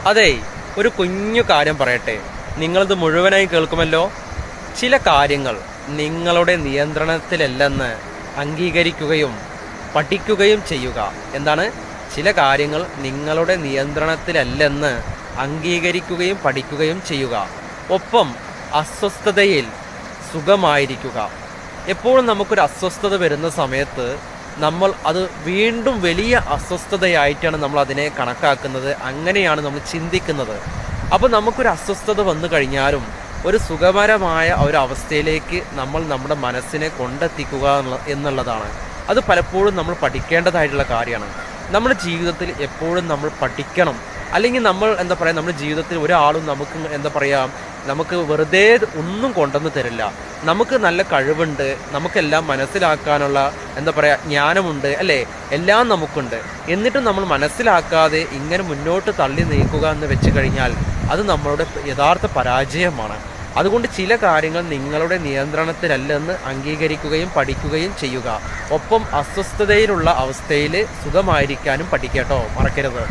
അതെ, ഒരു കുഞ്ഞു കാര്യം പറയട്ടെ, നിങ്ങളിത് മുഴുവനായി കേൾക്കുമല്ലോ. ചില കാര്യങ്ങൾ നിങ്ങളുടെ നിയന്ത്രണത്തിലല്ലെന്ന് അംഗീകരിക്കുകയും പഠിക്കുകയും ചെയ്യുക. എന്താണ്? ചില കാര്യങ്ങൾ നിങ്ങളുടെ നിയന്ത്രണത്തിലല്ലെന്ന് അംഗീകരിക്കുകയും പഠിക്കുകയും ചെയ്യുക. ഒപ്പം അസ്വസ്ഥതയിൽ സുഖമായിരിക്കുക. എപ്പോഴും നമുക്കൊരു അസ്വസ്ഥത വരുന്ന സമയത്ത് നമ്മൾ അത് വീണ്ടും വലിയ അസ്വസ്ഥതയായിട്ടാണ് നമ്മൾ അതിനെ കണക്കാക്കുന്നത്. അങ്ങനെയാണ് നമ്മൾ ചിന്തിക്കുന്നത്. അപ്പോൾ നമുക്കൊരു അസ്വസ്ഥത വന്നു കഴിഞ്ഞാലും ഒരു സുഖകരമായ ഒരു അവസ്ഥയിലേക്ക് നമ്മൾ നമ്മുടെ മനസ്സിനെ കൊണ്ടെത്തിക്കുക എന്നുള്ളതാണ്. അത് പലപ്പോഴും നമ്മൾ പഠിക്കേണ്ടതായിട്ടുള്ള കാര്യമാണ്. നമ്മുടെ ജീവിതത്തിൽ എപ്പോഴും നമ്മൾ പഠിക്കണം. അല്ലെങ്കിൽ നമ്മൾ നമ്മുടെ ജീവിതത്തിൽ ഒരാളും നമുക്ക് വെറുതെ ഒന്നും കൊണ്ടുവന്ന് തരില്ല. നമുക്ക് നല്ല കഴിവുണ്ട്, നമുക്കെല്ലാം മനസ്സിലാക്കാനുള്ള ജ്ഞാനമുണ്ട്, അല്ലേ? എല്ലാം നമുക്കുണ്ട്. എന്നിട്ടും നമ്മൾ മനസ്സിലാക്കാതെ ഇങ്ങനെ മുന്നോട്ട് തള്ളി നീക്കുക എന്ന് വെച്ച് കഴിഞ്ഞാൽ അത് നമ്മളുടെ യഥാർത്ഥ പരാജയമാണ്. അതുകൊണ്ട് ചില കാര്യങ്ങൾ നിങ്ങളുടെ നിയന്ത്രണത്തിലല്ലെന്ന് അംഗീകരിക്കുകയും പഠിക്കുകയും ചെയ്യുക. ഒപ്പം അസ്വസ്ഥതയിലുള്ള അവസ്ഥയിൽ സുഖമായിരിക്കാനും പഠിക്കട്ടോ, മറക്കരുത്.